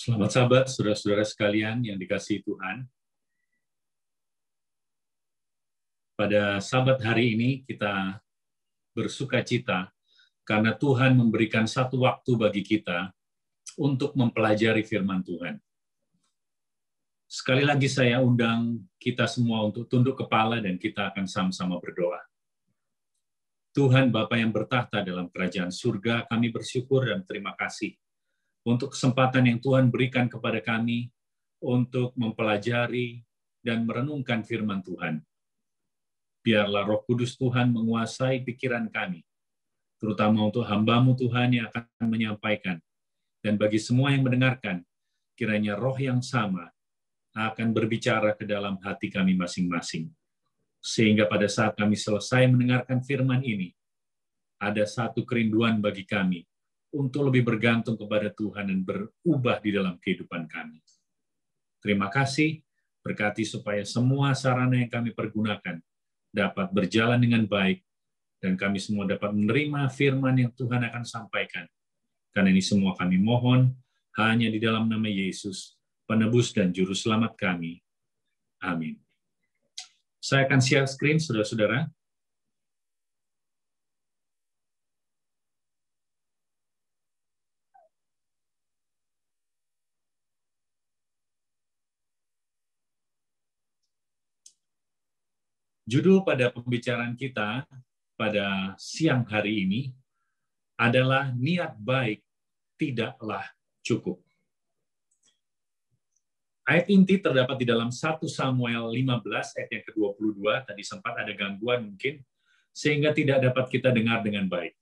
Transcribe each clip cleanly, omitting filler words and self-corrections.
Selamat sahabat, saudara-saudara sekalian yang dikasihi Tuhan. Pada sabat hari ini kita bersuka cita karena Tuhan memberikan satu waktu bagi kita untuk mempelajari firman Tuhan. Sekali lagi saya undang kita semua untuk tunduk kepala dan kita akan sama-sama berdoa. Tuhan Bapa yang bertahta dalam kerajaan surga, kami bersyukur dan terima kasih untuk kesempatan yang Tuhan berikan kepada kami untuk mempelajari dan merenungkan firman Tuhan. Biarlah Roh Kudus Tuhan menguasai pikiran kami, terutama untuk hamba-Mu Tuhan yang akan menyampaikan. Dan bagi semua yang mendengarkan, kiranya roh yang sama akan berbicara ke dalam hati kami masing-masing. Sehingga pada saat kami selesai mendengarkan firman ini, ada satu kerinduan bagi kami untuk lebih bergantung kepada Tuhan dan berubah di dalam kehidupan kami. Terima kasih, berkati supaya semua sarana yang kami pergunakan dapat berjalan dengan baik, dan kami semua dapat menerima firman yang Tuhan akan sampaikan. Karena ini semua kami mohon, hanya di dalam nama Yesus, penebus dan juru selamat kami. Amin. Saya akan share screen, saudara-saudara. Judul pada pembicaraan kita pada siang hari ini adalah niat baik tidaklah cukup. Ayat inti terdapat di dalam 1 Samuel 15 ayat yang ke-22, tadi sempat ada gangguan mungkin, sehingga tidak dapat kita dengar dengan baik.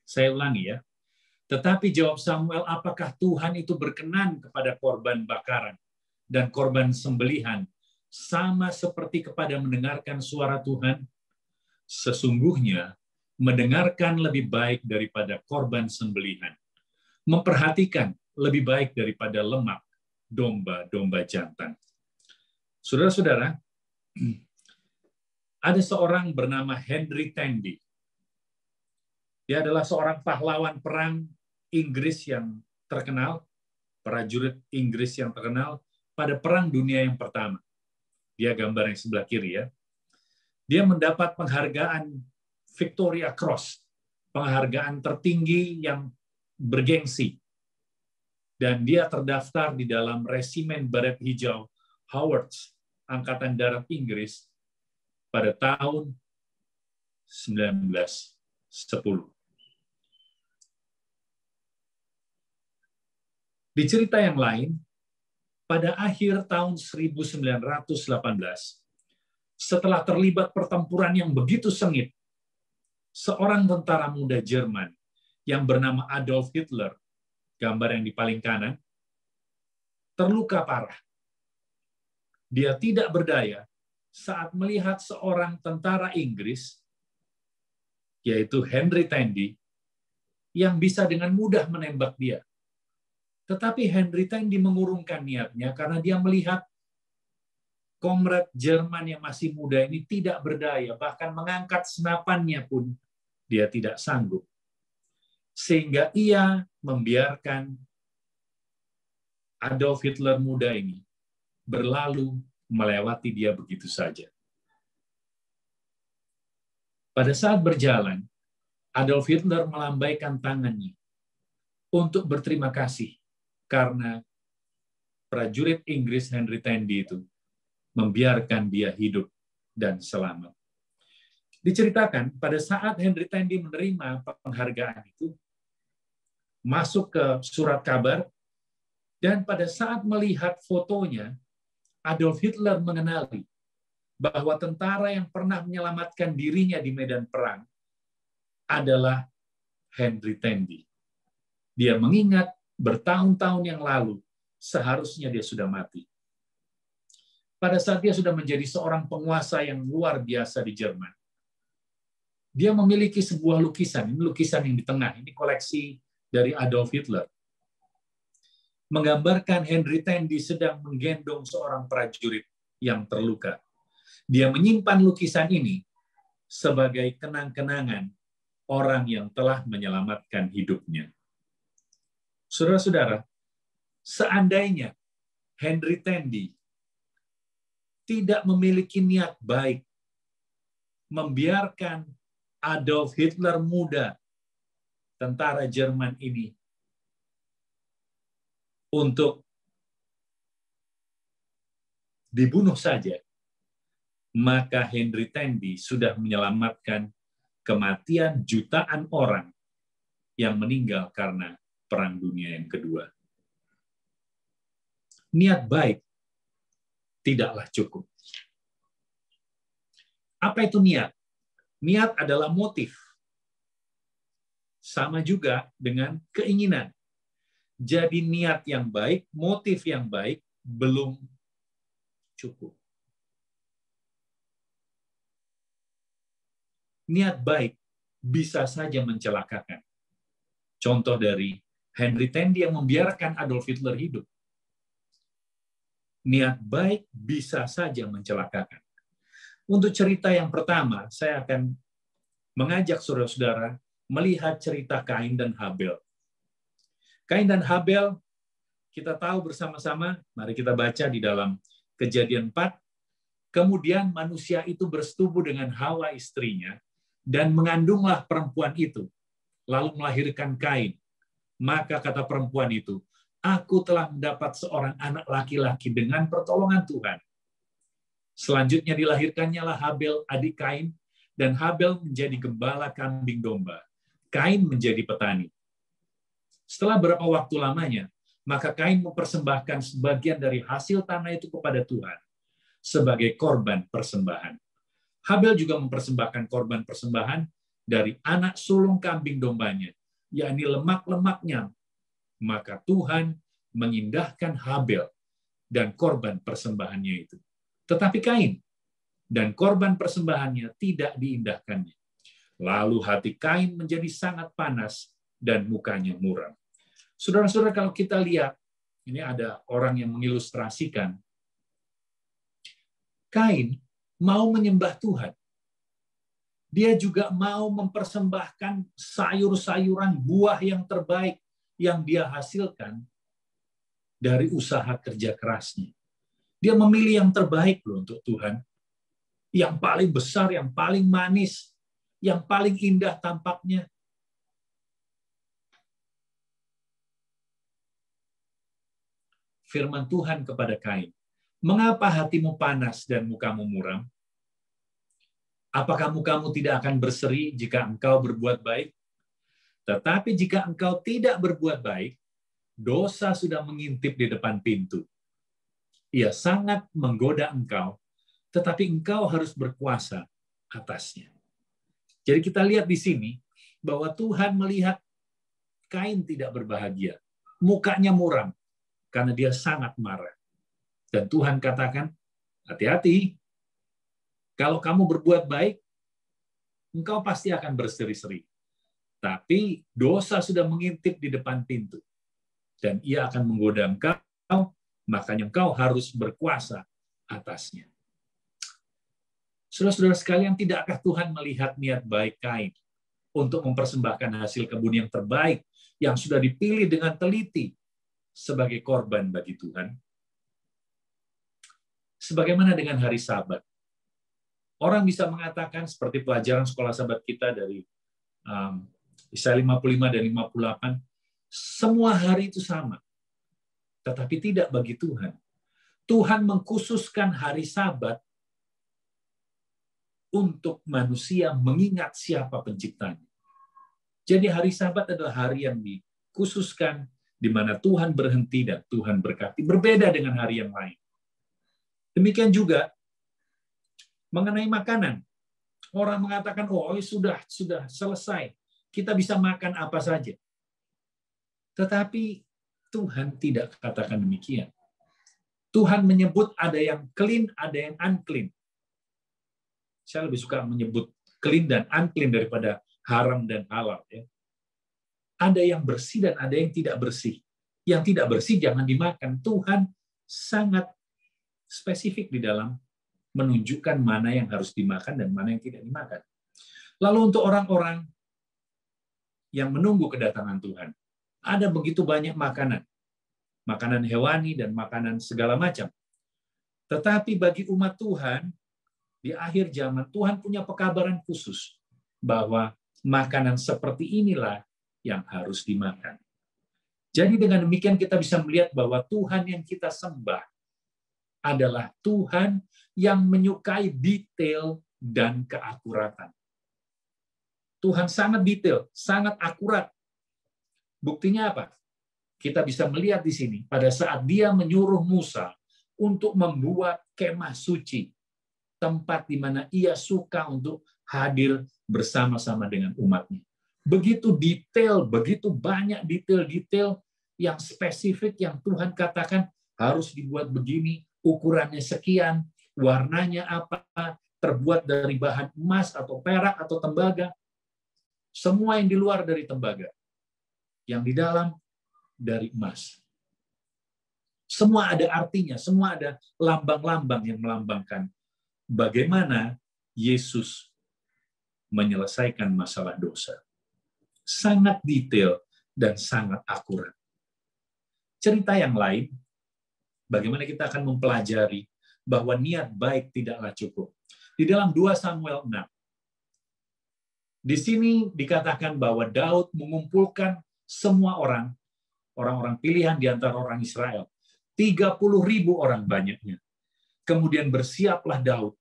Saya ulangi ya. Tetapi jawab Samuel, apakah Tuhan itu berkenan kepada korban bakaran dan korban sembelihan, sama seperti kepada mendengarkan suara Tuhan? Sesungguhnya, mendengarkan lebih baik daripada korban sembelihan. Memperhatikan lebih baik daripada lemak domba-domba jantan. Saudara-saudara, ada seorang bernama Henry Tandy. Dia adalah seorang pahlawan perang Inggris yang terkenal, prajurit Inggris yang terkenal pada Perang Dunia yang pertama. Dia gambar yang sebelah kiri ya. Dia mendapat penghargaan Victoria Cross, penghargaan tertinggi yang bergengsi. Dan dia terdaftar di dalam Resimen Baret Hijau Howards, Angkatan Darat Inggris, pada tahun 1910. Di cerita yang lain, pada akhir tahun 1918, setelah terlibat pertempuran yang begitu sengit, seorang tentara muda Jerman yang bernama Adolf Hitler, gambar yang di paling kanan, terluka parah. Dia tidak berdaya saat melihat seorang tentara Inggris, yaitu Henry Tandy, yang bisa dengan mudah menembak dia. Tetapi Henry Tandy mengurungkan niatnya karena dia melihat komrad Jerman yang masih muda ini tidak berdaya, bahkan mengangkat senapannya pun dia tidak sanggup. Sehingga ia membiarkan Adolf Hitler muda ini berlalu melewati dia begitu saja. Pada saat berjalan, Adolf Hitler melambaikan tangannya untuk berterima kasih karena prajurit Inggris Henry Tandy itu membiarkan dia hidup dan selamat. Diceritakan pada saat Henry Tandy menerima penghargaan itu, masuk ke surat kabar, dan pada saat melihat fotonya, Adolf Hitler mengenali bahwa tentara yang pernah menyelamatkan dirinya di medan perang adalah Henry Tandy. Dia mengingat bertahun-tahun yang lalu, seharusnya dia sudah mati. Pada saat dia sudah menjadi seorang penguasa yang luar biasa di Jerman, dia memiliki sebuah lukisan, ini lukisan yang di tengah, ini koleksi dari Adolf Hitler, menggambarkan Henry Tandy sedang menggendong seorang prajurit yang terluka. Dia menyimpan lukisan ini sebagai kenang-kenangan orang yang telah menyelamatkan hidupnya. Saudara-saudara, Seandainya Henry Tandy tidak memiliki niat baik, membiarkan Adolf Hitler muda, tentara Jerman ini, untuk dibunuh saja, maka Henry Tandy sudah menyelamatkan kematian jutaan orang yang meninggal karena Perang Dunia yang kedua. Niat baik tidaklah cukup. Apa itu niat? Niat adalah motif. Sama juga dengan keinginan. Jadi niat yang baik, motif yang baik belum cukup. Niat baik bisa saja mencelakakan. Contoh dari Henry Tandy yang membiarkan Adolf Hitler hidup. Niat baik bisa saja mencelakakan. Untuk cerita yang pertama, saya akan mengajak saudara-saudara melihat cerita Kain dan Habel. Kain dan Habel, kita tahu bersama-sama, mari kita baca di dalam Kejadian 4. Kemudian manusia itu bersetubuh dengan Hawa istrinya, dan mengandunglah perempuan itu, lalu melahirkan Kain. Maka kata perempuan itu, aku telah mendapat seorang anak laki-laki dengan pertolongan Tuhan. Selanjutnya dilahirkannya lah Habel, adik Kain, dan Habel menjadi gembala kambing domba. Kain menjadi petani. Setelah berapa waktu lamanya, maka Kain mempersembahkan sebagian dari hasil tanah itu kepada Tuhan sebagai korban persembahan. Habel juga mempersembahkan korban persembahan dari anak sulung kambing dombanya, yakni lemak-lemaknya. Maka Tuhan mengindahkan Habel dan korban persembahannya itu. Tetapi Kain dan korban persembahannya tidak diindahkannya. Lalu hati Kain menjadi sangat panas dan mukanya muram. Saudara-saudara, kalau kita lihat, ini ada orang yang mengilustrasikan, Kain mau menyembah Tuhan. Dia juga mau mempersembahkan sayur-sayuran, buah yang terbaik yang dia hasilkan dari usaha kerja kerasnya. Dia memilih yang terbaik loh untuk Tuhan. Yang paling besar, yang paling manis, yang paling indah tampaknya. Firman Tuhan kepada Kain, mengapa hatimu panas dan mukamu muram? Apakah mukamu tidak akan berseri jika engkau berbuat baik? Tetapi jika engkau tidak berbuat baik, dosa sudah mengintip di depan pintu. Ia sangat menggoda engkau, tetapi engkau harus berkuasa atasnya. Jadi kita lihat di sini bahwa Tuhan melihat Kain tidak berbahagia. Mukanya muram karena dia sangat marah. Dan Tuhan katakan, hati-hati. Kalau kamu berbuat baik, engkau pasti akan berseri-seri. Tapi dosa sudah mengintip di depan pintu. Dan ia akan menggoda engkau, makanya engkau harus berkuasa atasnya. Saudara-saudara sekalian, tidakkah Tuhan melihat niat baik Kain untuk mempersembahkan hasil kebun yang terbaik yang sudah dipilih dengan teliti sebagai korban bagi Tuhan? Sebagaimana dengan hari Sabat. Orang bisa mengatakan seperti pelajaran sekolah Sabat kita dari Yesaya 55 dan 58, semua hari itu sama. Tetapi tidak bagi Tuhan. Tuhan mengkhususkan hari Sabat untuk manusia mengingat siapa penciptanya. Jadi hari Sabat adalah hari yang dikhususkan di mana Tuhan berhenti dan Tuhan berkati. Berbeda dengan hari yang lain. Demikian juga mengenai makanan. Orang mengatakan, oh sudah selesai. Kita bisa makan apa saja. Tetapi Tuhan tidak katakan demikian. Tuhan menyebut ada yang clean, ada yang unclean. Saya lebih suka menyebut clean dan unclean daripada haram dan halal. Ya. Ada yang bersih dan ada yang tidak bersih. Yang tidak bersih jangan dimakan. Tuhan sangat spesifik di dalam menunjukkan mana yang harus dimakan dan mana yang tidak dimakan. Lalu untuk orang-orang yang menunggu kedatangan Tuhan, ada begitu banyak makanan. makanan hewani dan makanan segala macam. Tetapi bagi umat Tuhan, di akhir zaman, Tuhan punya pekabaran khusus bahwa makanan seperti inilah yang harus dimakan. Jadi dengan demikian kita bisa melihat bahwa Tuhan yang kita sembah adalah Tuhan yang menyukai detail dan keakuratan. Tuhan sangat detail, sangat akurat. Buktinya apa? Kita bisa melihat di sini, pada saat Dia menyuruh Musa untuk membuat kemah suci, tempat di mana Ia suka untuk hadir bersama-sama dengan umatnya. Begitu detail, begitu banyak detail-detail yang spesifik yang Tuhan katakan harus dibuat begini, ukurannya sekian, warnanya apa, terbuat dari bahan emas atau perak atau tembaga. Semua yang di luar dari tembaga, yang di dalam dari emas. Semua ada artinya, semua ada lambang-lambang yang melambangkan bagaimana Yesus menyelesaikan masalah dosa. Sangat detail dan sangat akurat. Cerita yang lain, bagaimana kita akan mempelajari bahwa niat baik tidaklah cukup. Di dalam 2 Samuel 6, di sini dikatakan bahwa Daud mengumpulkan semua orang-orang pilihan di antara orang Israel. 30.000 orang banyaknya. Kemudian bersiaplah Daud,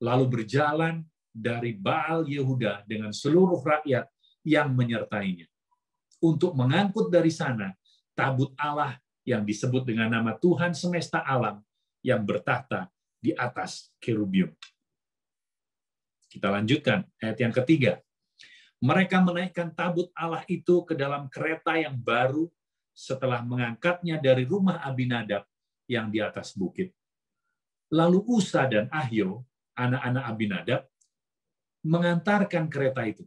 lalu berjalan dari Baal Yehuda dengan seluruh rakyat yang menyertainya, untuk mengangkut dari sana tabut Allah yang disebut dengan nama Tuhan semesta alam yang bertahta di atas kerubium. Kita lanjutkan, ayat yang ketiga. Mereka menaikkan tabut Allah itu ke dalam kereta yang baru setelah mengangkatnya dari rumah Abinadab yang di atas bukit. Lalu Usa dan Ahio, anak-anak Abinadab, mengantarkan kereta itu.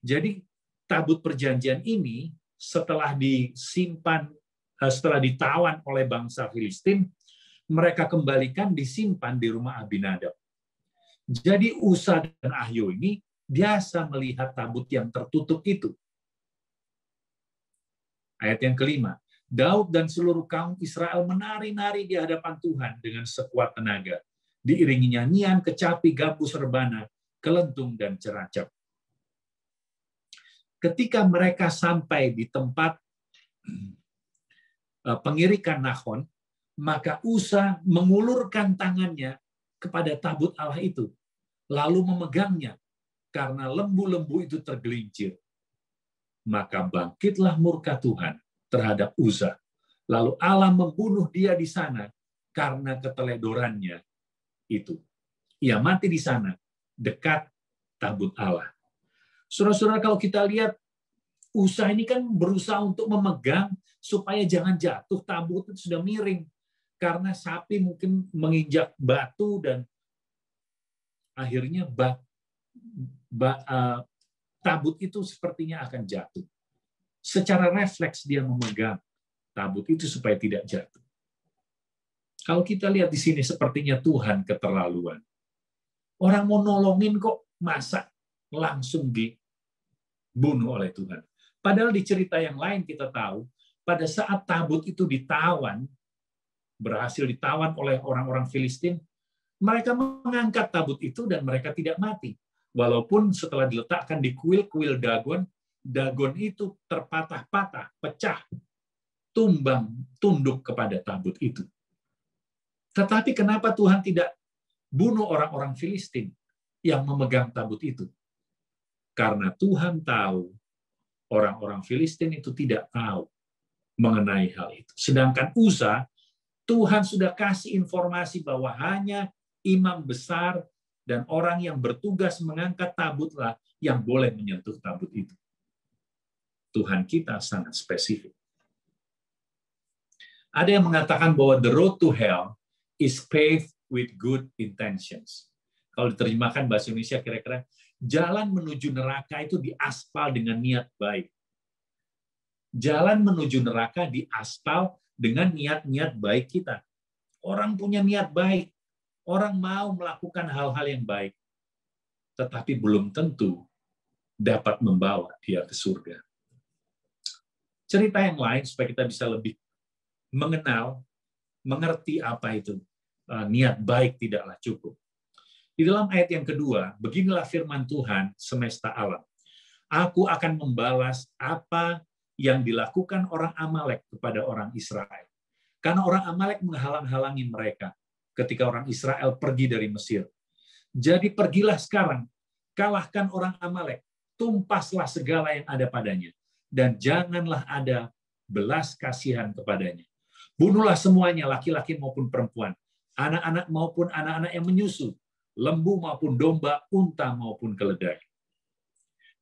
Jadi tabut perjanjian ini setelah disimpan, setelah ditawan oleh bangsa Filistin, mereka kembalikan disimpan di rumah Abinadab. Jadi Usa dan Ahio ini biasa melihat tabut yang tertutup itu. Ayat yang kelima, Daud dan seluruh kaum Israel menari-nari di hadapan Tuhan dengan sekuat tenaga, diiringi nyanyian, kecapi, gambus, rebana, kelentung, dan ceracap. Ketika mereka sampai di tempat pengirikan Nahon, maka Usa mengulurkan tangannya kepada tabut Allah itu, lalu memegangnya, karena lembu-lembu itu tergelincir. Maka bangkitlah murka Tuhan terhadap Uza. Lalu Allah membunuh dia di sana karena keteledorannya itu. Ia mati di sana, dekat tabut Allah. Saudara-saudara, kalau kita lihat, Uza ini kan berusaha untuk memegang supaya jangan jatuh. Tabut itu sudah miring. Karena sapi mungkin menginjak batu dan akhirnya tabut itu sepertinya akan jatuh. Secara refleks dia memegang tabut itu supaya tidak jatuh. Kalau kita lihat di sini sepertinya Tuhan keterlaluan. Orang mau nolongin kok masa langsung dibunuh oleh Tuhan. Padahal di cerita yang lain kita tahu, pada saat tabut itu ditawan, berhasil ditawan oleh orang-orang Filistin, mereka mengangkat tabut itu dan mereka tidak mati. Walaupun setelah diletakkan di kuil-kuil Dagon, Dagon itu terpatah-patah, pecah, tumbang, tunduk kepada tabut itu. Tetapi kenapa Tuhan tidak bunuh orang-orang Filistin yang memegang tabut itu? Karena Tuhan tahu orang-orang Filistin itu tidak tahu mengenai hal itu. Sedangkan Uza, Tuhan sudah kasih informasi bahwa hanya imam besar dan orang yang bertugas mengangkat tabutlah yang boleh menyentuh tabut itu. Tuhan kita sangat spesifik. Ada yang mengatakan bahwa the road to hell is paved with good intentions. Kalau diterjemahkan bahasa Indonesia kira-kira, jalan menuju neraka itu diaspal dengan niat baik. Jalan menuju neraka diaspal dengan niat-niat baik kita. Orang punya niat baik. Orang mau melakukan hal-hal yang baik, tetapi belum tentu dapat membawa dia ke surga. Cerita yang lain supaya kita bisa lebih mengenal, mengerti apa itu niat baik tidaklah cukup. Di dalam ayat yang kedua, beginilah firman Tuhan semesta alam. Aku akan membalas apa yang dilakukan orang Amalek kepada orang Israel. Karena orang Amalek menghalang-halangi mereka ketika orang Israel pergi dari Mesir. Jadi pergilah sekarang, kalahkan orang Amalek, tumpaslah segala yang ada padanya, dan janganlah ada belas kasihan kepadanya. Bunuhlah semuanya, laki-laki maupun perempuan, anak-anak maupun anak-anak yang menyusu, lembu maupun domba, unta maupun keledai.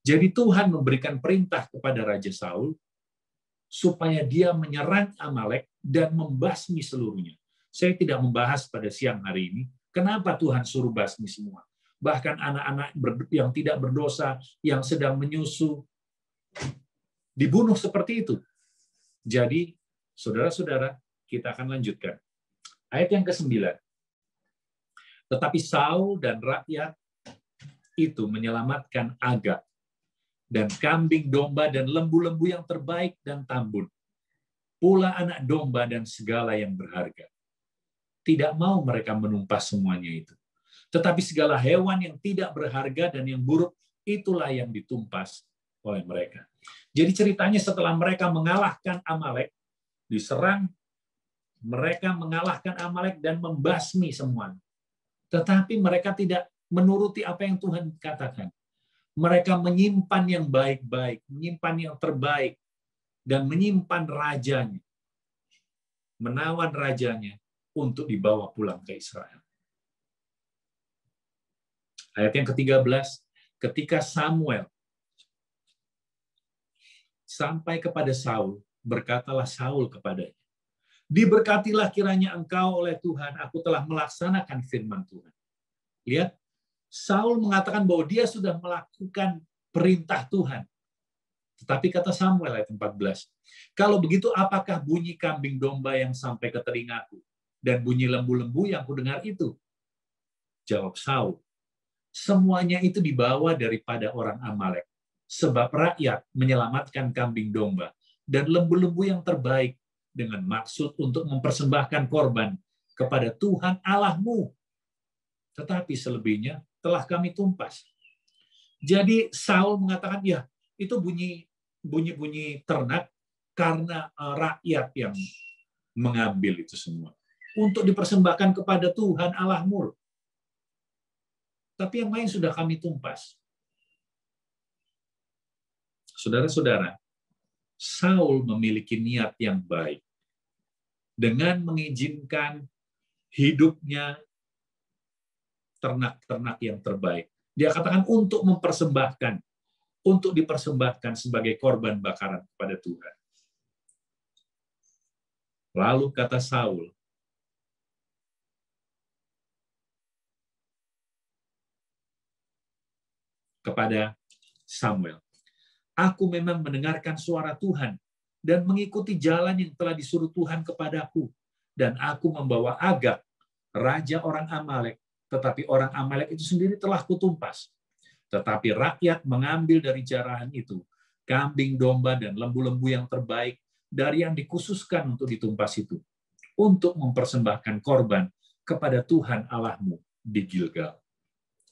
Jadi Tuhan memberikan perintah kepada Raja Saul supaya dia menyerang Amalek dan membasmi seluruhnya. Saya tidak membahas pada siang hari ini, kenapa Tuhan suruh basmi semua. Bahkan anak-anak yang tidak berdosa, yang sedang menyusu, dibunuh seperti itu. Jadi, saudara-saudara, kita akan lanjutkan. Ayat yang ke-9. Tetapi Saul dan rakyat itu menyelamatkan Agag, dan kambing domba dan lembu-lembu yang terbaik dan tambun, pula anak domba dan segala yang berharga. Tidak mau mereka menumpas semuanya itu. Tetapi segala hewan yang tidak berharga dan yang buruk, itulah yang ditumpas oleh mereka. Jadi ceritanya setelah mereka mengalahkan Amalek, diserang, mereka mengalahkan Amalek dan membasmi semua. Tetapi mereka tidak menuruti apa yang Tuhan katakan. Mereka menyimpan yang baik-baik, menyimpan yang terbaik, dan menyimpan rajanya, menawan rajanya untuk dibawa pulang ke Israel. Ayat yang ke-13, ketika Samuel sampai kepada Saul, berkatalah Saul kepadanya, diberkatilah kiranya engkau oleh Tuhan, aku telah melaksanakan firman Tuhan. Lihat, Saul mengatakan bahwa dia sudah melakukan perintah Tuhan. Tetapi kata Samuel ayat 14, kalau begitu apakah bunyi kambing domba yang sampai ke telingaku dan bunyi lembu-lembu yang kudengar itu? Jawab Saul, semuanya itu dibawa daripada orang Amalek, sebab rakyat menyelamatkan kambing domba dan lembu-lembu yang terbaik dengan maksud untuk mempersembahkan korban kepada Tuhan Allahmu. Tetapi selebihnya telah kami tumpas. Jadi Saul mengatakan, ya itu bunyi-bunyi ternak karena rakyat yang mengambil itu semua untuk dipersembahkan kepada Tuhan Allahmu. Tapi yang lain sudah kami tumpas. Saudara-saudara, Saul memiliki niat yang baik dengan mengizinkan hidupnya ternak-ternak yang terbaik. Dia katakan untuk mempersembahkan, untuk dipersembahkan sebagai korban bakaran kepada Tuhan. Lalu kata Saul, kepada Samuel, aku memang mendengarkan suara Tuhan dan mengikuti jalan yang telah disuruh Tuhan kepadaku, dan aku membawa Agag, raja orang Amalek, tetapi orang Amalek itu sendiri telah kutumpas. Tetapi rakyat mengambil dari jarahan itu kambing, domba, dan lembu-lembu yang terbaik dari yang dikhususkan untuk ditumpas itu, untuk mempersembahkan korban kepada Tuhan Allahmu di Gilgal.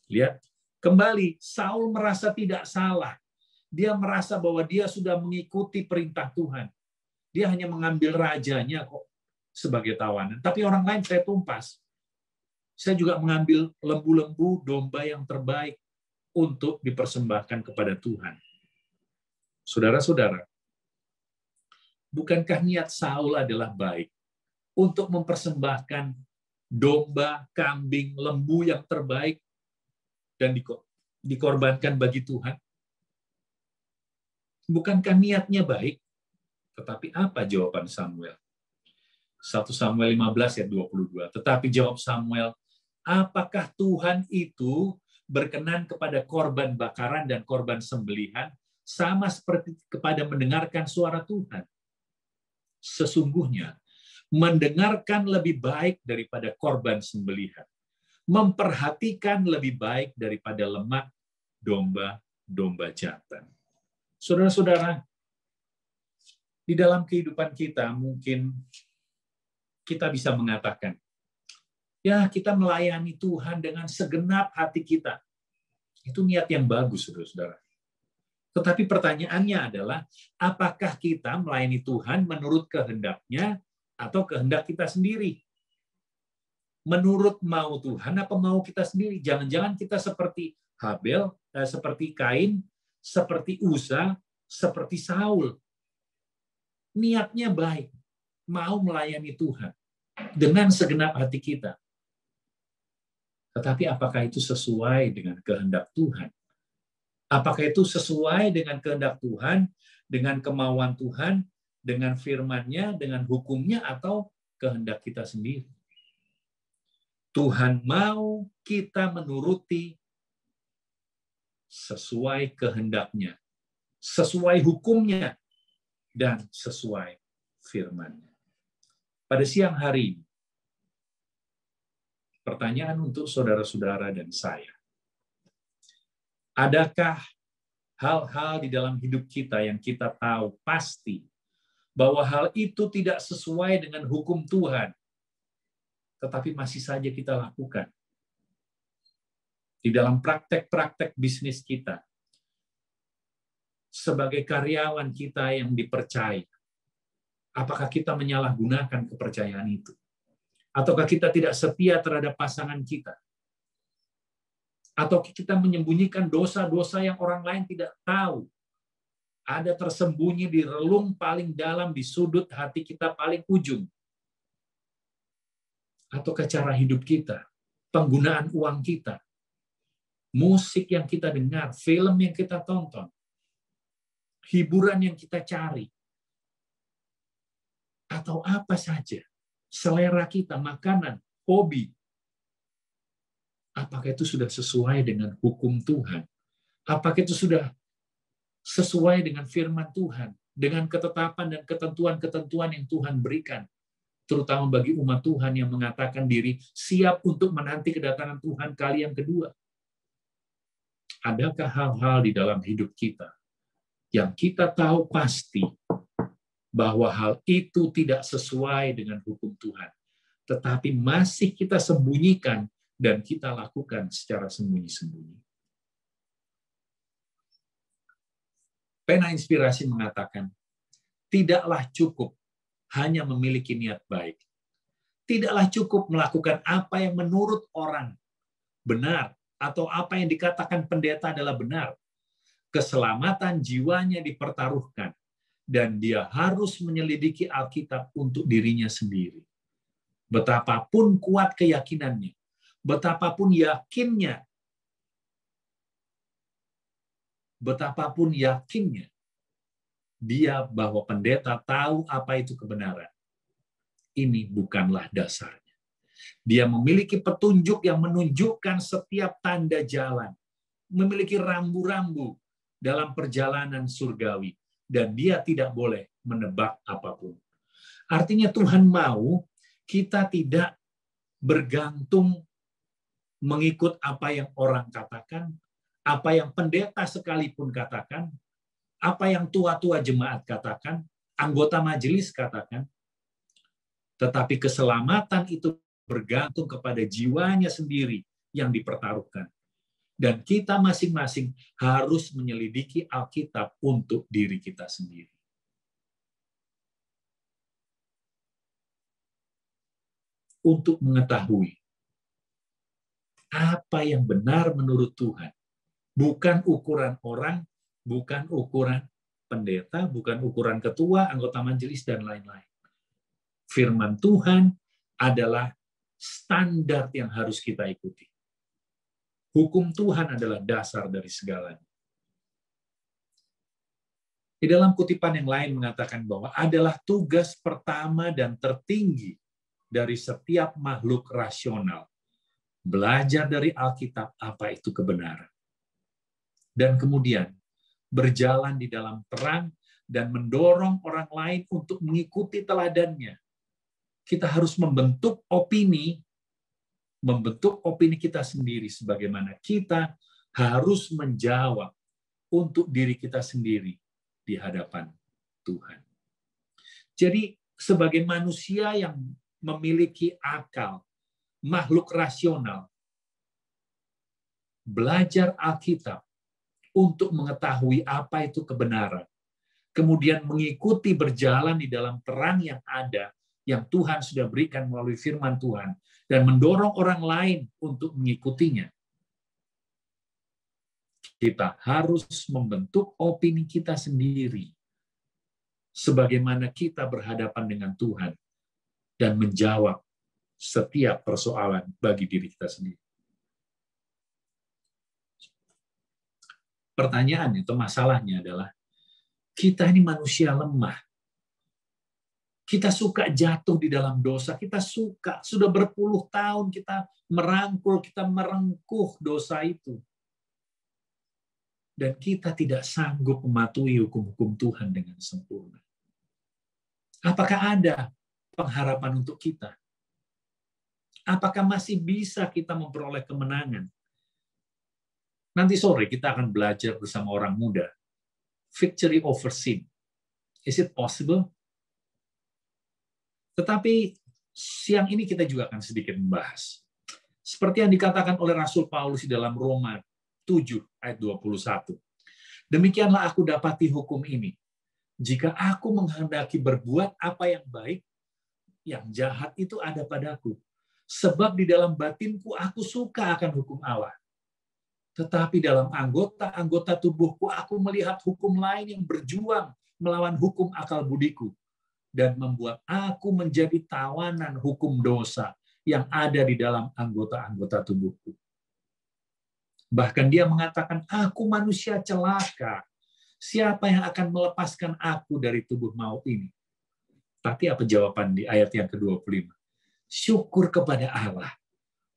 Lihat, kembali Saul merasa tidak salah. Dia merasa bahwa dia sudah mengikuti perintah Tuhan. Dia hanya mengambil rajanya kok sebagai tawanan. Tapi orang lain saya tumpas. Saya juga mengambil lembu-lembu, domba yang terbaik untuk dipersembahkan kepada Tuhan. Saudara-saudara, bukankah niat Saul adalah baik untuk mempersembahkan domba, kambing, lembu yang terbaik dan dikorbankan bagi Tuhan? Bukankah niatnya baik? Tetapi apa jawaban Samuel? 1 Samuel 15 ayat 22. Tetapi jawab Samuel, apakah Tuhan itu berkenan kepada korban bakaran dan korban sembelihan sama seperti kepada mendengarkan suara Tuhan? Sesungguhnya, mendengarkan lebih baik daripada korban sembelihan. Memperhatikan lebih baik daripada lemak domba jantan. Saudara-saudara, di dalam kehidupan kita mungkin kita bisa mengatakan, ya kita melayani Tuhan dengan segenap hati kita. Itu niat yang bagus, saudara-saudara. Tetapi pertanyaannya adalah, apakah kita melayani Tuhan menurut kehendak-Nya atau kehendak kita sendiri? Menurut mau Tuhan apa mau kita sendiri? Jangan-jangan kita seperti Habel, seperti Kain, seperti Uza, seperti Saul. Niatnya baik, mau melayani Tuhan dengan segenap hati kita. Tetapi apakah itu sesuai dengan kehendak Tuhan? Apakah itu sesuai dengan kehendak Tuhan, dengan kemauan Tuhan, dengan firman-Nya, dengan hukum-Nya, atau kehendak kita sendiri? Tuhan mau kita menuruti sesuai kehendak-Nya, sesuai hukum-Nya, dan sesuai firman-Nya. Pada siang hari ini, pertanyaan untuk saudara-saudara dan saya. Adakah hal-hal di dalam hidup kita yang kita tahu pasti bahwa hal itu tidak sesuai dengan hukum Tuhan, tetapi masih saja kita lakukan? Di dalam praktek-praktek bisnis kita, sebagai karyawan kita yang dipercaya, apakah kita menyalahgunakan kepercayaan itu? Ataukah kita tidak setia terhadap pasangan kita? Atau kita menyembunyikan dosa-dosa yang orang lain tidak tahu? Ada tersembunyi di relung paling dalam, di sudut hati kita paling ujung. Ataukah cara hidup kita, penggunaan uang kita, musik yang kita dengar, film yang kita tonton, hiburan yang kita cari, atau apa saja, selera kita, makanan, hobi, apakah itu sudah sesuai dengan hukum Tuhan? Apakah itu sudah sesuai dengan firman Tuhan, dengan ketetapan dan ketentuan-ketentuan yang Tuhan berikan, terutama bagi umat Tuhan yang mengatakan diri siap untuk menanti kedatangan Tuhan kali yang kedua? Adakah hal-hal di dalam hidup kita yang kita tahu pasti bahwa hal itu tidak sesuai dengan hukum Tuhan, tetapi masih kita sembunyikan dan kita lakukan secara sembunyi-sembunyi? Pena Inspirasi mengatakan, tidaklah cukup hanya memiliki niat baik. Tidaklah cukup melakukan apa yang menurut orang benar, atau apa yang dikatakan pendeta adalah benar. Keselamatan jiwanya dipertaruhkan, dan dia harus menyelidiki Alkitab untuk dirinya sendiri. Betapapun kuat keyakinannya, betapapun yakinnya, dia bahwa pendeta tahu apa itu kebenaran, ini bukanlah dasarnya. Dia memiliki petunjuk yang menunjukkan setiap tanda jalan, memiliki rambu-rambu dalam perjalanan surgawi, dan dia tidak boleh menebak apapun. Artinya Tuhan mau kita tidak bergantung mengikut apa yang orang katakan, apa yang pendeta sekalipun katakan, apa yang tua-tua jemaat katakan, anggota majelis katakan, tetapi keselamatan itu bergantung kepada jiwanya sendiri yang dipertaruhkan. Dan kita masing-masing harus menyelidiki Alkitab untuk diri kita sendiri. Untuk mengetahui apa yang benar menurut Tuhan. Bukan ukuran orang, bukan ukuran pendeta, bukan ukuran ketua, anggota majelis, dan lain-lain. Firman Tuhan adalah standar yang harus kita ikuti. Hukum Tuhan adalah dasar dari segalanya. Di dalam kutipan yang lain mengatakan bahwa adalah tugas pertama dan tertinggi dari setiap makhluk rasional. Belajar dari Alkitab apa itu kebenaran. Dan kemudian berjalan di dalam terang dan mendorong orang lain untuk mengikuti teladannya. Kita harus membentuk opini kita sendiri sebagaimana kita harus menjawab untuk diri kita sendiri di hadapan Tuhan. Jadi sebagai manusia yang memiliki akal, makhluk rasional, belajar Alkitab untuk mengetahui apa itu kebenaran, kemudian mengikuti berjalan di dalam terang yang ada, yang Tuhan sudah berikan melalui firman Tuhan, dan mendorong orang lain untuk mengikutinya. Kita harus membentuk opini kita sendiri, sebagaimana kita berhadapan dengan Tuhan, dan menjawab setiap persoalan bagi diri kita sendiri. Pertanyaannya atau masalahnya adalah, kita ini manusia lemah. Kita suka jatuh di dalam dosa, kita sudah berpuluh tahun kita merangkul, kita merengkuh dosa itu. Dan kita tidak sanggup mematuhi hukum-hukum Tuhan dengan sempurna. Apakah ada pengharapan untuk kita? Apakah masih bisa kita memperoleh kemenangan? Nanti sore kita akan belajar bersama orang muda. Victory over sin. Is it possible? Tetapi siang ini kita juga akan sedikit membahas. Seperti yang dikatakan oleh Rasul Paulus di dalam Roma 7 ayat 21. Demikianlah aku dapati hukum ini. Jika aku menghendaki berbuat apa yang baik, yang jahat itu ada padaku. Sebab di dalam batinku aku suka akan hukum Allah. Tetapi dalam anggota-anggota tubuhku aku melihat hukum lain yang berjuang melawan hukum akal budiku dan membuat aku menjadi tawanan hukum dosa yang ada di dalam anggota-anggota tubuhku. Bahkan dia mengatakan, aku manusia celaka. Siapa yang akan melepaskan aku dari tubuh maut ini? Tapi apa jawaban di ayat yang ke-25? Syukur kepada Allah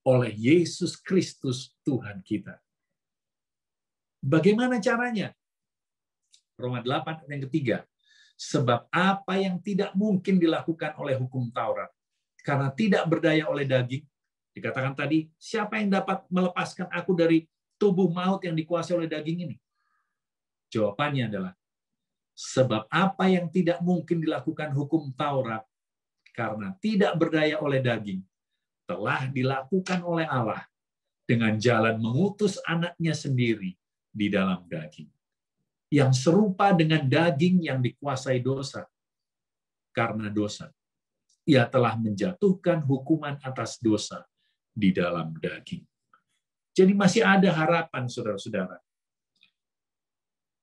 oleh Yesus Kristus Tuhan kita. Bagaimana caranya? Roma 8 yang ketiga. Sebab apa yang tidak mungkin dilakukan oleh hukum Taurat, karena tidak berdaya oleh daging, dikatakan tadi, siapa yang dapat melepaskan aku dari tubuh maut yang dikuasai oleh daging ini? Jawabannya adalah, sebab apa yang tidak mungkin dilakukan hukum Taurat, karena tidak berdaya oleh daging, telah dilakukan oleh Allah dengan jalan mengutus anaknya sendiri di dalam daging, yang serupa dengan daging yang dikuasai dosa. Karena dosa, ia telah menjatuhkan hukuman atas dosa di dalam daging. Jadi masih ada harapan, saudara-saudara,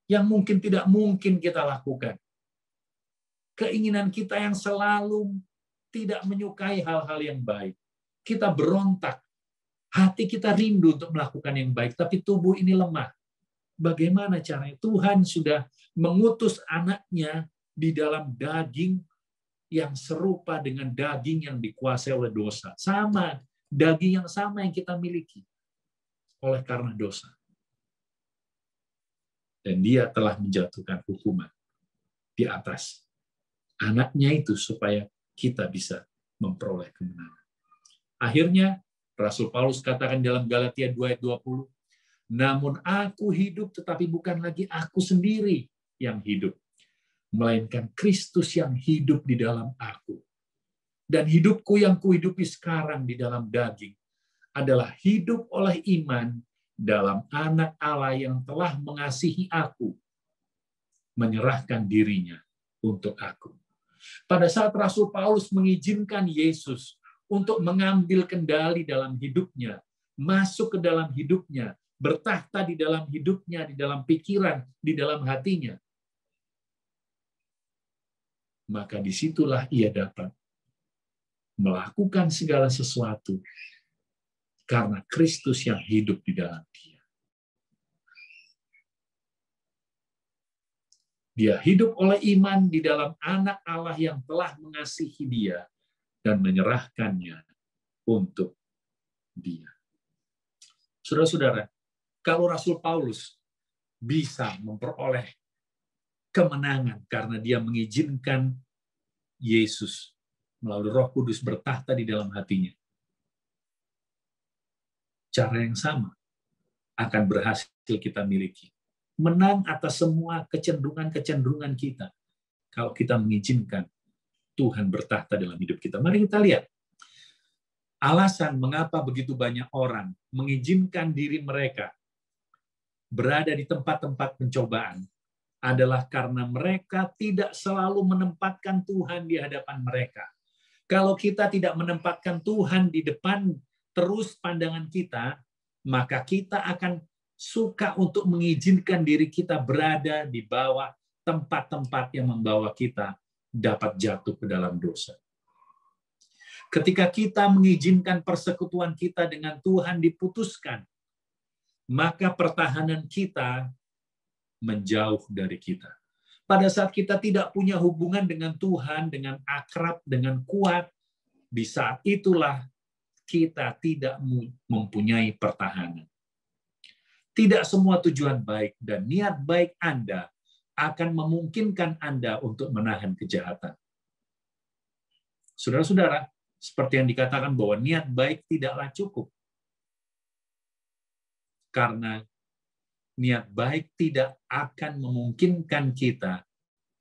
yang mungkin tidak mungkin kita lakukan. Keinginan kita yang selalu tidak menyukai hal-hal yang baik. Kita berontak. Hati kita rindu untuk melakukan yang baik, tapi tubuh ini lemah. Bagaimana caranya? Tuhan sudah mengutus anaknya di dalam daging yang serupa dengan daging yang dikuasai oleh dosa. Sama, daging yang sama yang kita miliki. Oleh karena dosa. Dan dia telah menjatuhkan hukuman di atas anaknya itu supaya kita bisa memperoleh kemenangan. Akhirnya, Rasul Paulus katakan dalam Galatia 2 ayat 20, namun aku hidup tetapi bukan lagi aku sendiri yang hidup, melainkan Kristus yang hidup di dalam aku. Dan hidupku yang kuhidupi sekarang di dalam daging adalah hidup oleh iman dalam anak Allah yang telah mengasihi aku, menyerahkan dirinya untuk aku. Pada saat Rasul Paulus mengizinkan Yesus untuk mengambil kendali dalam hidupnya, masuk ke dalam hidupnya, bertahta di dalam hidupnya, di dalam pikiran, di dalam hatinya, maka disitulah ia dapat melakukan segala sesuatu karena Kristus yang hidup di dalam dia. Dia hidup oleh iman di dalam anak Allah yang telah mengasihi dia dan menyerahkannya untuk dia. Saudara-saudara, kalau Rasul Paulus bisa memperoleh kemenangan karena dia mengizinkan Yesus melalui Roh Kudus bertahta di dalam hatinya, cara yang sama akan berhasil kita miliki. Menang atas semua kecenderungan-kecenderungan kita kalau kita mengizinkan Tuhan bertahta dalam hidup kita. Mari kita lihat alasan mengapa begitu banyak orang mengizinkan diri mereka berada di tempat-tempat pencobaan adalah karena mereka tidak selalu menempatkan Tuhan di hadapan mereka. Kalau kita tidak menempatkan Tuhan di depan terus pandangan kita, maka kita akan suka untuk mengizinkan diri kita berada di bawah tempat-tempat yang membawa kita dapat jatuh ke dalam dosa. Ketika kita mengizinkan persekutuan kita dengan Tuhan diputuskan, maka pertahanan kita menjauh dari kita. Pada saat kita tidak punya hubungan dengan Tuhan, dengan akrab, dengan kuat, di saat itulah kita tidak mempunyai pertahanan. Tidak semua tujuan baik dan niat baik Anda akan memungkinkan Anda untuk menahan kejahatan. Saudara-saudara, seperti yang dikatakan bahwa niat baik tidaklah cukup. Karena niat baik tidak akan memungkinkan kita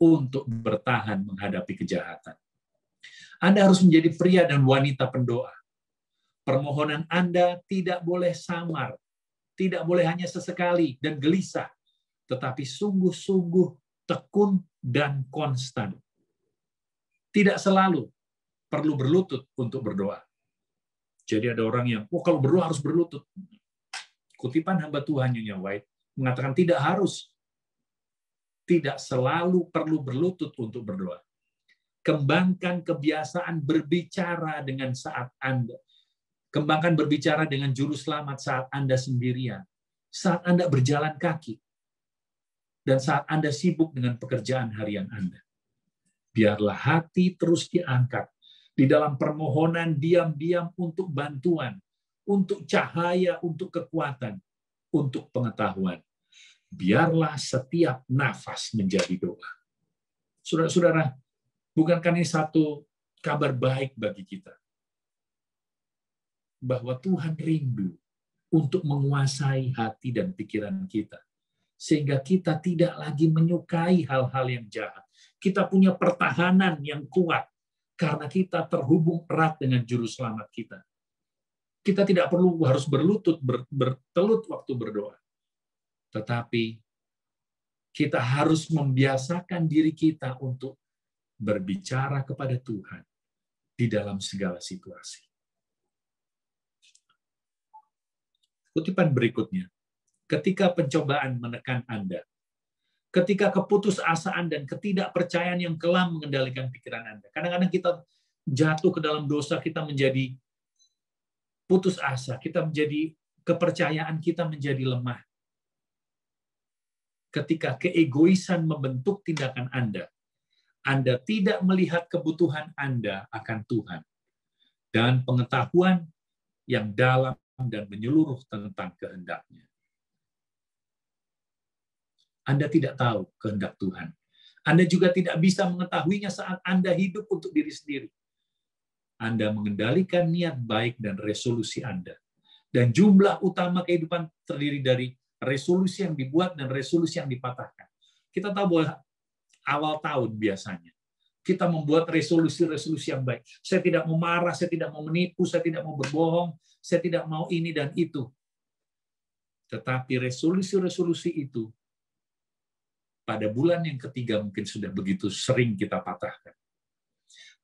untuk bertahan menghadapi kejahatan. Anda harus menjadi pria dan wanita pendoa. Permohonan Anda tidak boleh samar, tidak boleh hanya sesekali dan gelisah, tetapi sungguh-sungguh tekun dan konstan. Tidak selalu perlu berlutut untuk berdoa. Jadi ada orang yang, kalau berdoa harus berlutut. Kutipan hamba Tuhan Nyonya White mengatakan tidak harus. Tidak selalu perlu berlutut untuk berdoa. Kembangkan kebiasaan berbicara dengan saat Anda. Kembangkan berbicara dengan juru selamat saat Anda sendirian. Saat Anda berjalan kaki. Dan saat Anda sibuk dengan pekerjaan harian Anda. Biarlah hati terus diangkat. Di dalam permohonan diam-diam untuk bantuan. Untuk cahaya, untuk kekuatan. Untuk pengetahuan. Biarlah setiap nafas menjadi doa. Saudara-saudara, bukankah ini satu kabar baik bagi kita? Bahwa Tuhan rindu untuk menguasai hati dan pikiran kita. Sehingga kita tidak lagi menyukai hal-hal yang jahat. Kita punya pertahanan yang kuat. Karena kita terhubung erat dengan juru selamat kita. Kita tidak perlu harus berlutut, bertelut waktu berdoa. Tetapi kita harus membiasakan diri kita untuk berbicara kepada Tuhan di dalam segala situasi. Kutipan berikutnya, ketika pencobaan menekan Anda, ketika keputusasaan dan ketidakpercayaan yang kelam mengendalikan pikiran Anda. Kadang-kadang kita jatuh ke dalam dosa, kita menjadi putus asa, kepercayaan kita menjadi lemah. Ketika keegoisan membentuk tindakan Anda tidak melihat kebutuhan Anda akan Tuhan dan pengetahuan yang dalam dan menyeluruh tentang kehendak-Nya. Anda tidak tahu kehendak Tuhan. Anda juga tidak bisa mengetahuinya saat Anda hidup untuk diri sendiri. Anda mengendalikan niat baik dan resolusi Anda. Dan jumlah utama kehidupan terdiri dari resolusi yang dibuat dan resolusi yang dipatahkan. Kita tahu bahwa awal tahun biasanya kita membuat resolusi-resolusi yang baik. Saya tidak mau marah, saya tidak mau menipu, saya tidak mau berbohong, saya tidak mau ini dan itu. Tetapi resolusi-resolusi itu pada bulan yang ketiga mungkin sudah begitu sering kita patahkan.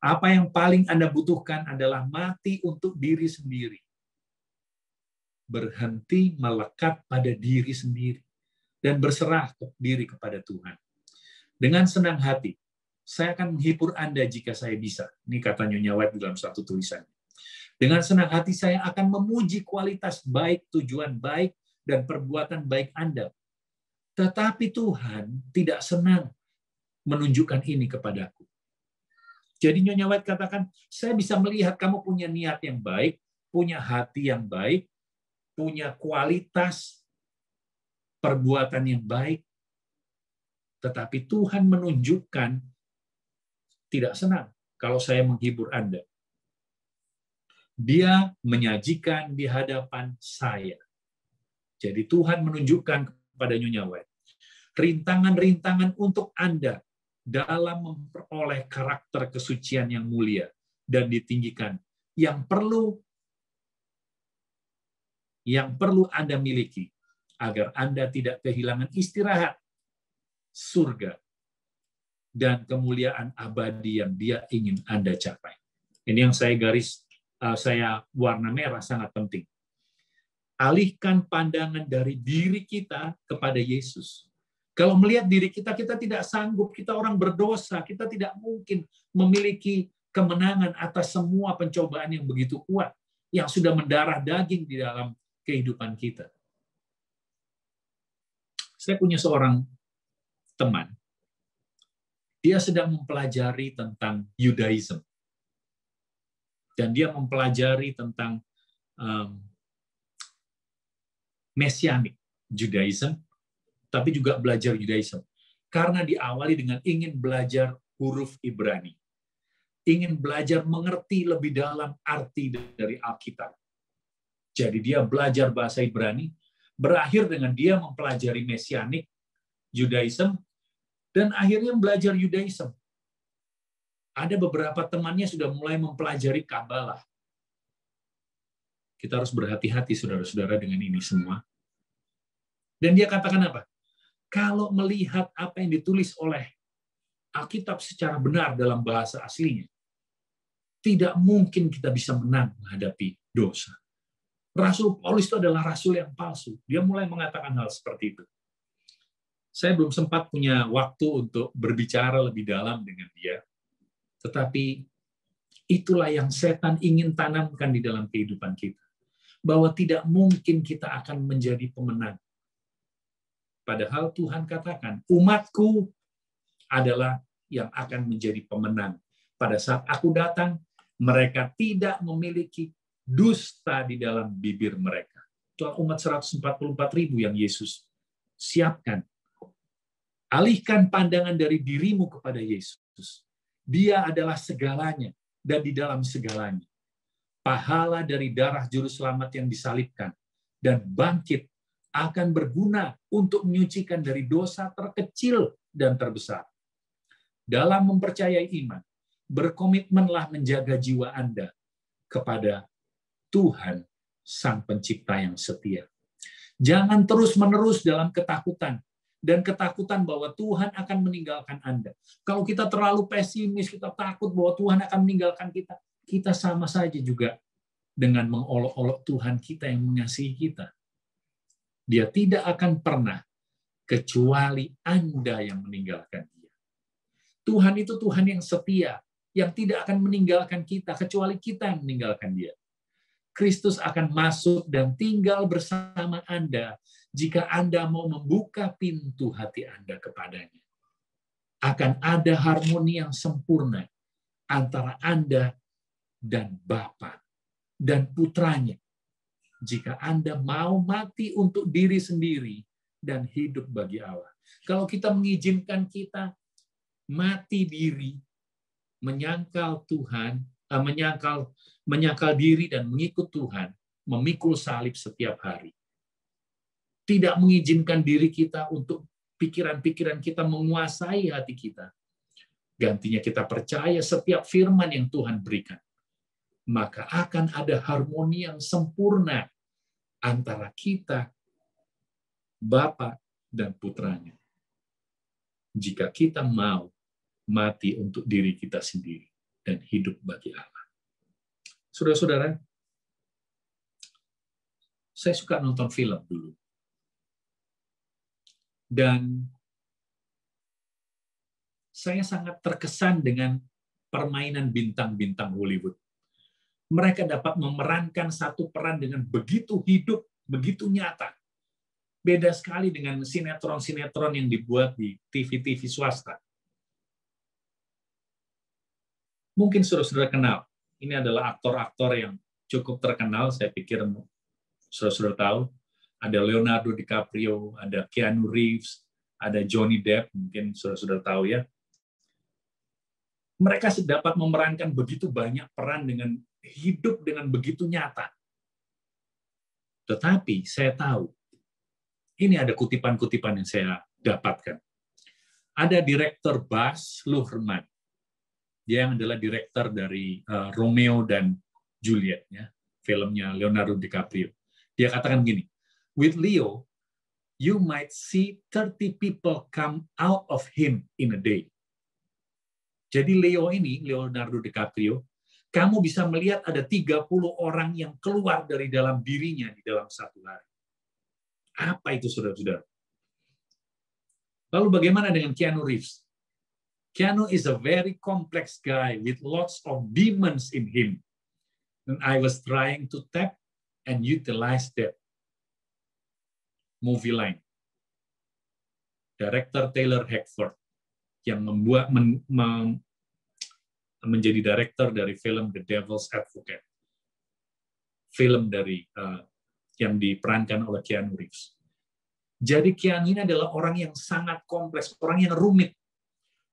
Apa yang paling Anda butuhkan adalah mati untuk diri sendiri. Berhenti melekat pada diri sendiri dan berserah diri kepada Tuhan. Dengan senang hati, saya akan menghibur Anda jika saya bisa. Ini kata Nyonya White dalam satu tulisan. Dengan senang hati saya akan memuji kualitas baik, tujuan baik, dan perbuatan baik Anda. Tetapi Tuhan tidak senang menunjukkan ini kepadaku. Jadi Nyonya White katakan, saya bisa melihat kamu punya niat yang baik, punya hati yang baik, punya kualitas perbuatan yang baik, tetapi Tuhan menunjukkan tidak senang kalau saya menghibur Anda. Dia menyajikan di hadapan saya. Jadi Tuhan menunjukkan kepada Nyonya White rintangan-rintangan untuk Anda dalam memperoleh karakter kesucian yang mulia dan ditinggikan, yang perlu Anda miliki agar Anda tidak kehilangan istirahat, surga, dan kemuliaan abadi yang Dia ingin Anda capai. Ini yang saya warna merah sangat penting. Alihkan pandangan dari diri kita kepada Yesus. Kalau melihat diri kita, kita tidak sanggup, kita orang berdosa, kita tidak mungkin memiliki kemenangan atas semua pencobaan yang begitu kuat, yang sudah mendarah daging di dalam kehidupan kita. Saya punya seorang teman, dia sedang mempelajari tentang Yudaism. Dan dia mempelajari tentang Messianic Judaism, tapi juga belajar Yudaism. Karena diawali dengan ingin belajar huruf Ibrani. Ingin belajar mengerti lebih dalam arti dari Alkitab. Jadi dia belajar bahasa Ibrani, berakhir dengan dia mempelajari Messianic Judaism, dan akhirnya belajar Yudaism. Ada beberapa temannya sudah mulai mempelajari Kabalah. Kita harus berhati-hati, saudara-saudara, dengan ini semua. Dan dia katakan apa? Kalau melihat apa yang ditulis oleh Alkitab secara benar dalam bahasa aslinya, tidak mungkin kita bisa menang menghadapi dosa. Rasul Paulus itu adalah rasul yang palsu. Dia mulai mengatakan hal seperti itu. Saya belum sempat punya waktu untuk berbicara lebih dalam dengan dia. Tetapi itulah yang setan ingin tanamkan di dalam kehidupan kita. Bahwa tidak mungkin kita akan menjadi pemenang. Padahal Tuhan katakan, umatku adalah yang akan menjadi pemenang. Pada saat aku datang, mereka tidak memiliki dusta di dalam bibir mereka. Itu umat 144.000 yang Yesus siapkan. Alihkan pandangan dari dirimu kepada Yesus. Dia adalah segalanya dan di dalam segalanya. Pahala dari darah juru selamat yang disalibkan dan bangkit akan berguna untuk menyucikan dari dosa terkecil dan terbesar. Dalam mempercayai iman, berkomitmenlah menjaga jiwa Anda kepada Tuhan, Sang Pencipta yang setia. Jangan terus-menerus dalam ketakutan, dan ketakutan bahwa Tuhan akan meninggalkan Anda. Kalau kita terlalu pesimis, kita takut bahwa Tuhan akan meninggalkan kita, kita sama saja juga dengan mengolok-olok Tuhan kita yang mengasihi kita. Dia tidak akan pernah, kecuali Anda yang meninggalkan dia. Tuhan itu Tuhan yang setia, yang tidak akan meninggalkan kita, kecuali kita yang meninggalkan dia. Kristus akan masuk dan tinggal bersama Anda jika Anda mau membuka pintu hati Anda kepadanya. Akan ada harmoni yang sempurna antara Anda dan Bapa dan Putranya. Jika Anda mau mati untuk diri sendiri dan hidup bagi Allah. Kalau kita mengizinkan kita mati diri, menyangkal Tuhan, menyangkal diri dan mengikut Tuhan, memikul salib setiap hari. Tidak mengizinkan diri kita untuk pikiran-pikiran kita menguasai hati kita. Gantinya kita percaya setiap firman yang Tuhan berikan. Maka akan ada harmoni yang sempurna antara kita, Bapa dan Putranya. Jika kita mau mati untuk diri kita sendiri dan hidup bagi Allah. Saudara-saudara, saya suka nonton film dulu. Dan saya sangat terkesan dengan permainan bintang-bintang Hollywood. Mereka dapat memerankan satu peran dengan begitu hidup, begitu nyata. Beda sekali dengan sinetron-sinetron yang dibuat di TV-TV swasta. Mungkin saudara-saudara kenal. Ini adalah aktor-aktor yang cukup terkenal, saya pikir saudara-saudara tahu. Ada Leonardo DiCaprio, ada Keanu Reeves, ada Johnny Depp, mungkin saudara-saudara tahu ya. Mereka dapat memerankan begitu banyak peran dengan hidup dengan begitu nyata. Tetapi saya tahu, ini ada kutipan-kutipan yang saya dapatkan. Ada direktur Baz Luhrmann. Dia yang adalah direktur dari Romeo dan Juliet, ya, filmnya Leonardo DiCaprio. Dia katakan gini, with Leo, you might see 30 people come out of him in a day. Jadi Leo ini, Leonardo DiCaprio, kamu bisa melihat ada 30 orang yang keluar dari dalam dirinya di dalam satu hari. Apa itu, saudara-saudara? Lalu bagaimana dengan Keanu Reeves? Keanu is a very complex guy with lots of demons in him. And I was trying to tap and utilize that movie line. Director Taylor Hackford yang menjadi director dari film The Devil's Advocate. Film dari yang diperankan oleh Keanu Reeves. Jadi Keanu ini adalah orang yang sangat kompleks, orang yang rumit,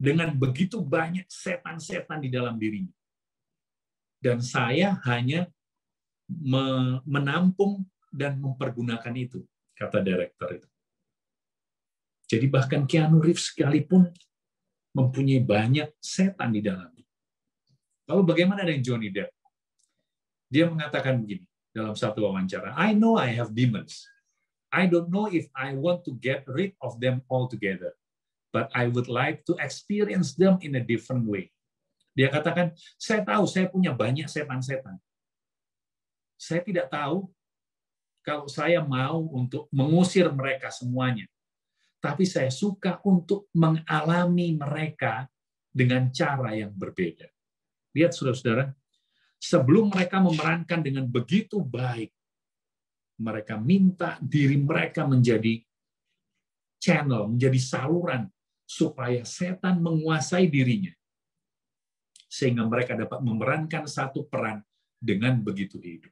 dengan begitu banyak setan-setan di dalam dirinya. Dan saya hanya menampung dan mempergunakan itu, kata direktur itu. Jadi bahkan Keanu Reeves sekalipun mempunyai banyak setan di dalamnya. Lalu bagaimana dengan Johnny Depp? Dia mengatakan begini dalam satu wawancara, I know I have demons. I don't know if I want to get rid of them altogether, but I would like to experience them in a different way. Dia katakan, saya tahu saya punya banyak setan-setan. Saya tidak tahu kalau saya mau untuk mengusir mereka semuanya. Tapi saya suka untuk mengalami mereka dengan cara yang berbeda. Lihat saudara-saudara, sebelum mereka memerankan dengan begitu baik, mereka minta diri mereka menjadi channel, menjadi saluran, supaya setan menguasai dirinya. Sehingga mereka dapat memerankan satu peran dengan begitu hidup.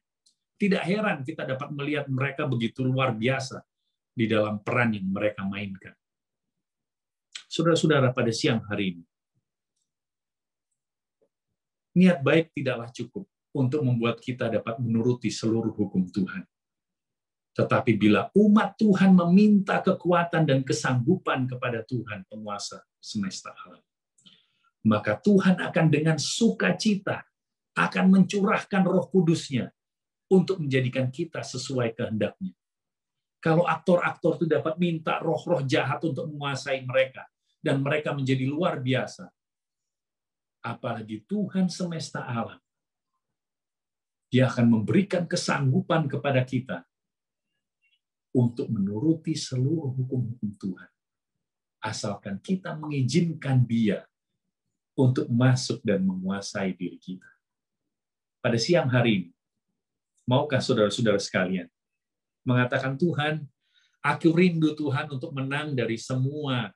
Tidak heran kita dapat melihat mereka begitu luar biasa di dalam peran yang mereka mainkan. Saudara-saudara, pada siang hari ini, niat baik tidaklah cukup untuk membuat kita dapat menuruti seluruh hukum Tuhan. Tetapi bila umat Tuhan meminta kekuatan dan kesanggupan kepada Tuhan penguasa semesta alam, maka Tuhan akan dengan sukacita akan mencurahkan Roh Kudus-Nya untuk menjadikan kita sesuai kehendak-Nya. Kalau aktor-aktor itu dapat minta roh-roh jahat untuk menguasai mereka, dan mereka menjadi luar biasa, apalagi Tuhan semesta alam, Dia akan memberikan kesanggupan kepada kita untuk menuruti seluruh hukum-hukum Tuhan. Asalkan kita mengizinkan Dia untuk masuk dan menguasai diri kita. Pada siang hari ini, maukah saudara-saudara sekalian mengatakan, Tuhan, aku rindu Tuhan untuk menang dari semua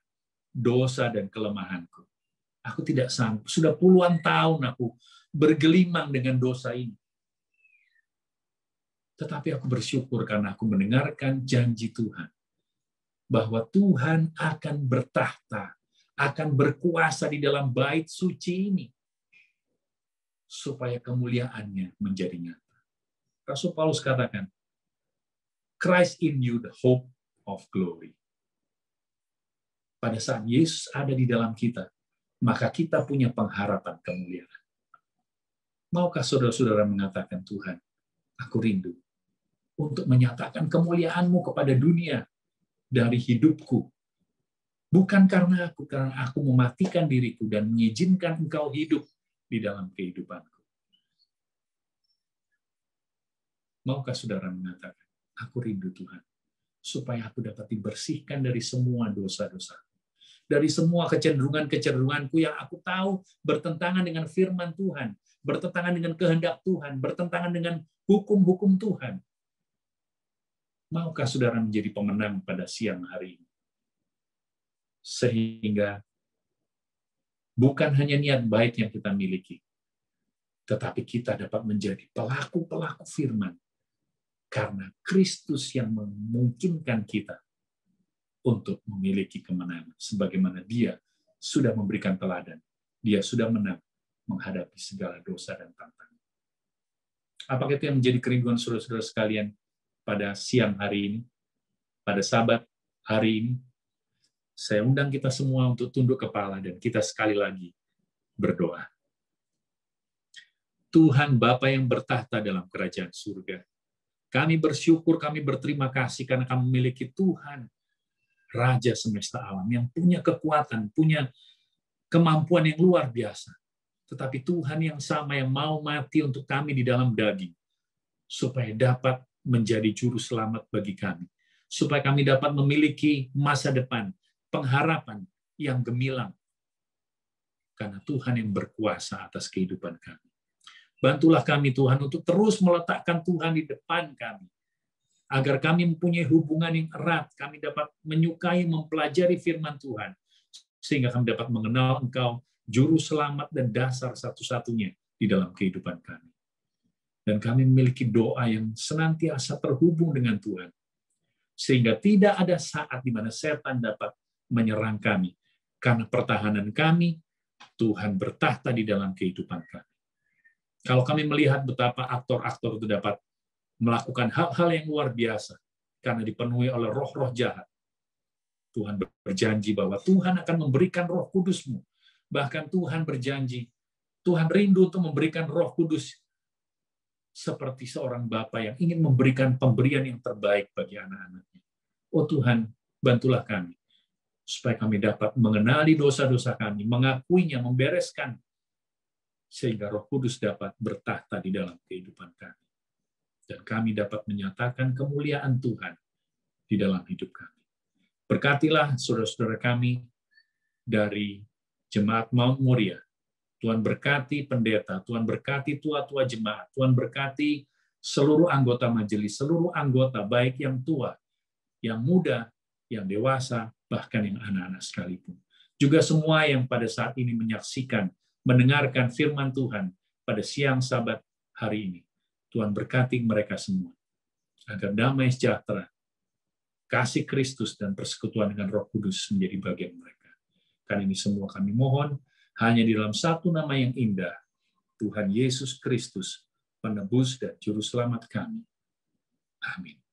dosa dan kelemahanku. Aku tidak sanggup. Sudah puluhan tahun aku bergelimang dengan dosa ini. Tetapi aku bersyukur karena aku mendengarkan janji Tuhan bahwa Tuhan akan bertahta, akan berkuasa di dalam bait suci ini supaya kemuliaan-Nya menjadi nyata. Rasul Paulus katakan, Christ in you the hope of glory. Pada saat Yesus ada di dalam kita, maka kita punya pengharapan kemuliaan. Maukah saudara-saudara mengatakan, Tuhan, aku rindu untuk menyatakan kemuliaan-Mu kepada dunia dari hidupku. Bukan karena aku mematikan diriku dan mengizinkan Engkau hidup di dalam kehidupanku. Maukah saudara mengatakan, aku rindu Tuhan, supaya aku dapat dibersihkan dari semua dosa-dosa, dari semua kecenderungan-kecenderunganku yang aku tahu bertentangan dengan firman Tuhan, bertentangan dengan kehendak Tuhan, bertentangan dengan hukum-hukum Tuhan. Maukah saudara menjadi pemenang pada siang hari ini? Sehingga bukan hanya niat baik yang kita miliki, tetapi kita dapat menjadi pelaku-pelaku firman, karena Kristus yang memungkinkan kita untuk memiliki kemenangan, sebagaimana Dia sudah memberikan teladan. Dia sudah menang menghadapi segala dosa dan tantangan. Apakah itu yang menjadi kerinduan saudara-saudara sekalian pada siang hari ini, pada Sabat hari ini? Saya undang kita semua untuk tunduk kepala dan kita sekali lagi berdoa. Tuhan Bapa yang bertahta dalam kerajaan surga, kami bersyukur, kami berterima kasih karena kami memiliki Tuhan, Raja semesta alam, yang punya kekuatan, punya kemampuan yang luar biasa. Tetapi Tuhan yang sama yang mau mati untuk kami di dalam daging, supaya dapat menjadi juru selamat bagi kami. Supaya kami dapat memiliki masa depan, pengharapan yang gemilang. Karena Tuhan yang berkuasa atas kehidupan kami. Bantulah kami Tuhan untuk terus meletakkan Tuhan di depan kami. Agar kami mempunyai hubungan yang erat, kami dapat menyukai, mempelajari firman Tuhan. Sehingga kami dapat mengenal Engkau, juru selamat dan dasar satu-satunya di dalam kehidupan kami. Dan kami memiliki doa yang senantiasa terhubung dengan Tuhan. Sehingga tidak ada saat di mana setan dapat menyerang kami. Karena pertahanan kami, Tuhan bertahta di dalam kehidupan kami. Kalau kami melihat betapa aktor-aktor itu dapat melakukan hal-hal yang luar biasa karena dipenuhi oleh roh-roh jahat, Tuhan berjanji bahwa Tuhan akan memberikan Roh Kudus-Mu. Bahkan Tuhan berjanji, Tuhan rindu untuk memberikan Roh Kudus seperti seorang Bapa yang ingin memberikan pemberian yang terbaik bagi anak-anaknya. Oh Tuhan, bantulah kami supaya kami dapat mengenali dosa-dosa kami, mengakuinya, membereskan, sehingga Roh Kudus dapat bertahta di dalam kehidupan kami. Dan kami dapat menyatakan kemuliaan Tuhan di dalam hidup kami. Berkatilah saudara-saudara kami dari Jemaat Mount Moriah. Tuhan berkati pendeta, Tuhan berkati tua-tua jemaat, Tuhan berkati seluruh anggota majelis, seluruh anggota, baik yang tua, yang muda, yang dewasa, bahkan yang anak-anak sekalipun. Juga semua yang pada saat ini menyaksikan, mendengarkan firman Tuhan pada siang Sabat hari ini. Tuhan berkati mereka semua, agar damai sejahtera, kasih Kristus dan persekutuan dengan Roh Kudus menjadi bagian mereka. Karena ini semua kami mohon hanya di dalam satu nama yang indah, Tuhan Yesus Kristus, penebus dan juru selamat kami. Amin.